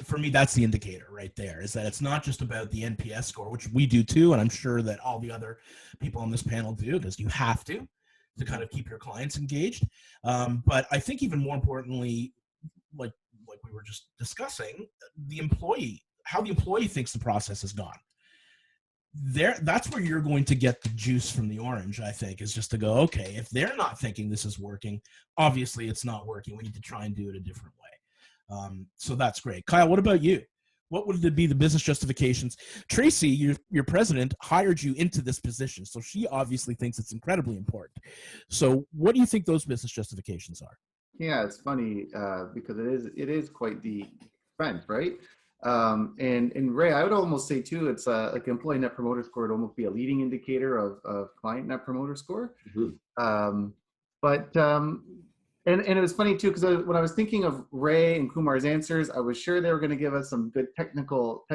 for me, that's the indicator right there, is that it's not just about the NPS score, which we do too, and I'm sure that all the other people on this panel do, because you have to kind of keep your clients engaged. But I think even more importantly, like we were just discussing, the employee, how the employee thinks the process has gone. That's where you're going to get the juice from the orange, I think, is just to go, okay, if they're not thinking this is working, obviously it's not working. We need to try and do it a different way. So that's great. Kyle, what about you? What would be the business justifications? Tracy, your president, hired you into this position, so she obviously thinks it's incredibly important. So what do you think those business justifications are? Yeah, it's funny because it is quite the expense, right? And Ray, I would almost say too, it's like employee net promoter score would almost be a leading indicator of client net promoter score. Mm-hmm. And it was funny too, because when I was thinking of Ray and Kumar's answers, I was sure they were going to give us some good technical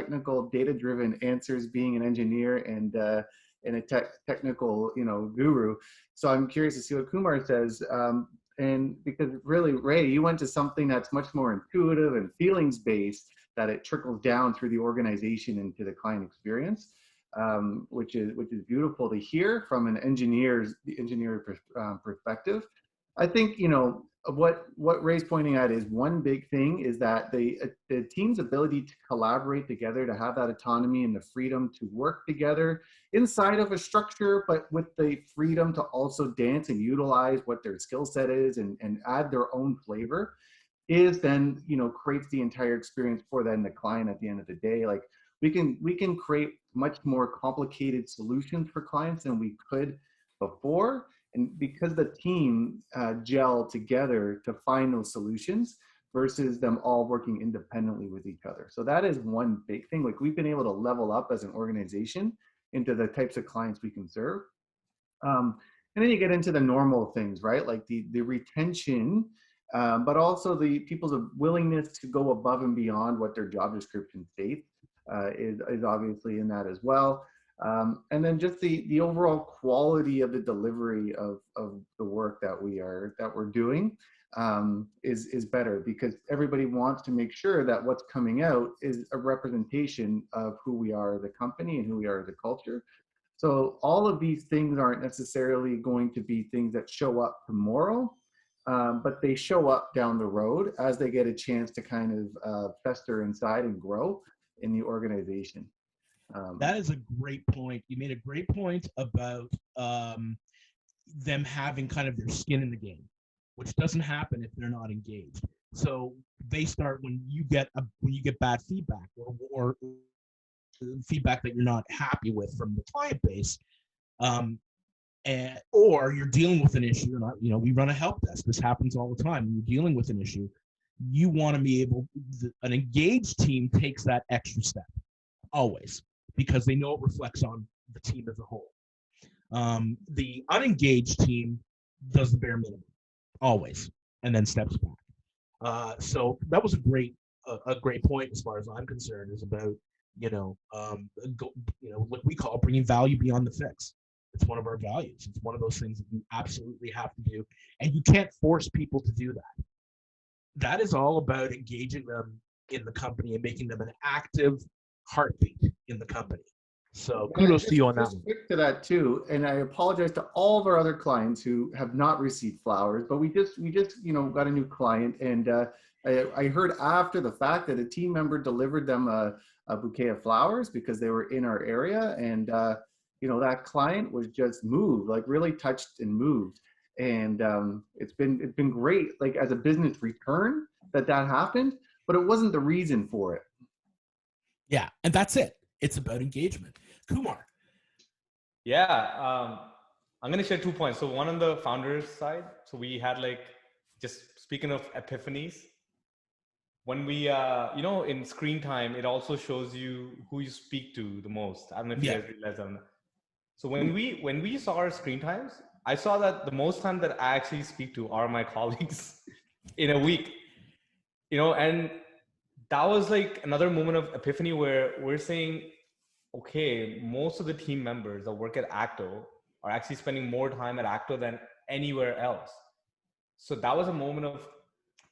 data-driven answers, being an engineer and a technical guru. So I'm curious to see what Kumar says. And because really, Ray, you went to something that's much more intuitive and feelings-based, that it trickles down through the organization into the client experience, which is beautiful to hear from an engineer perspective. I think what Ray's pointing at is one big thing is that the team's ability to collaborate together, to have that autonomy and the freedom to work together inside of a structure, but with the freedom to also dance and utilize what their skill set is and add their own flavor, is then creates the entire experience for then the client at the end of the day. Like we can create much more complicated solutions for clients than we could before. And because the team gel together to find those solutions versus them all working independently with each other. So that is one big thing. Like we've been able to level up as an organization into the types of clients we can serve. And then you get into the normal things, right? Like the retention, but also the people's willingness to go above and beyond what their job description states is obviously in that as well. And then just the overall quality of the delivery of the work that we're doing is better, because everybody wants to make sure that what's coming out is a representation of who we are as a company and who we are as a culture. So all of these things aren't necessarily going to be things that show up tomorrow, but they show up down the road as they get a chance to kind of fester inside and grow in the organization. That is a great point. You made a great point about them having kind of their skin in the game, which doesn't happen if they're not engaged. So they start when you get bad feedback or feedback that you're not happy with from the client base, or you're dealing with an issue. We run a help desk. This happens all the time. When you're dealing with an issue, you want to be able. An engaged team takes that extra step always, because they know it reflects on the team as a whole. The unengaged team does the bare minimum always, and then steps back. So that was a great point as far as I'm concerned, is about what we call bringing value beyond the fix. It's one of our values. It's one of those things that you absolutely have to do, and you can't force people to do that. That is all about engaging them in the company and making them an active heartbeat in the company. So kudos to you on that one. Quick to that too, and I apologize to all of our other clients who have not received flowers, but we just got a new client, and I heard after the fact that a team member delivered them a bouquet of flowers because they were in our area, and that client was just moved, like really touched and moved, and it's been great, like as a business return that happened, but it wasn't the reason for it. Yeah, and that's it. It's about engagement. Kumar. Yeah, I'm going to share 2 points. So one on the founders side. So we had just speaking of epiphanies, when we, in screen time, it also shows you who you speak to the most. I don't know if you guys realize that. So when we saw our screen times, I saw that the most time that I actually speak to are my colleagues in a week, and that was like another moment of epiphany where we're saying, okay, most of the team members that work at ACTO are actually spending more time at ACTO than anywhere else. So that was a moment of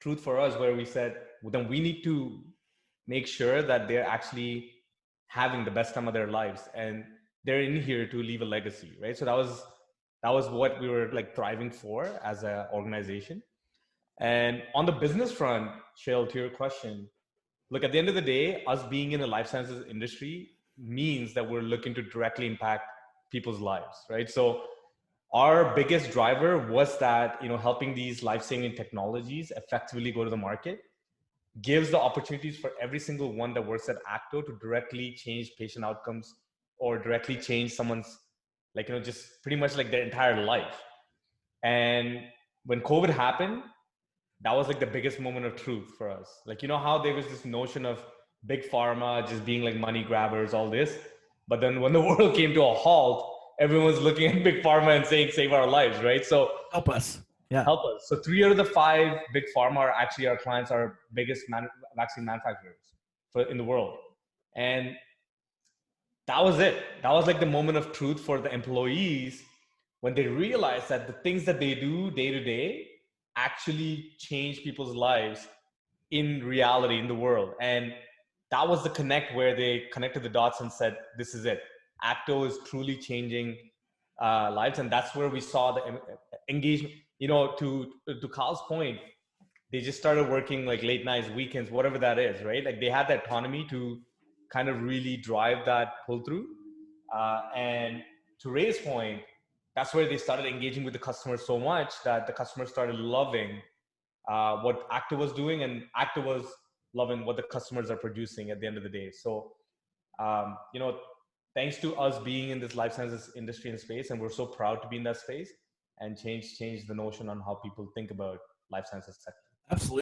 truth for us where we said, well, then we need to make sure that they're actually having the best time of their lives, and they're in here to leave a legacy, right? So that was what we were like thriving for as an organization. And on the business front, Shail, to your question, look, at the end of the day, us being in the life sciences industry means that we're looking to directly impact people's lives, right? So our biggest driver was that, helping these life-saving technologies effectively go to the market gives the opportunities for every single one that works at ACTO to directly change patient outcomes or directly change someone's, just pretty much like their entire life. And when COVID happened, that was like the biggest moment of truth for us. Like, how there was this notion of big pharma just being like money grabbers, all this. But then when the world came to a halt, everyone was looking at big pharma and saying, save our lives, right? So Help us. Yeah. help us. So 3 out of the 5 big pharma are actually our clients, our biggest vaccine manufacturers in the world. And that was it. That was like the moment of truth for the employees when they realized that the things that they do day to day actually change people's lives in reality, in the world. And that was the connect where they connected the dots and said, this is it. ACTO is truly changing lives. And that's where we saw the engagement, to Carl's point, they just started working like late nights, weekends, whatever that is, right? Like they had the autonomy to kind of really drive that pull through. And to Ray's point, that's where they started engaging with the customers so much that the customers started loving what ACTO was doing, and ACTO was loving what the customers are producing at the end of the day. So, thanks to us being in this life sciences industry and space, and we're so proud to be in that space and change the notion on how people think about life sciences sector. Absolutely.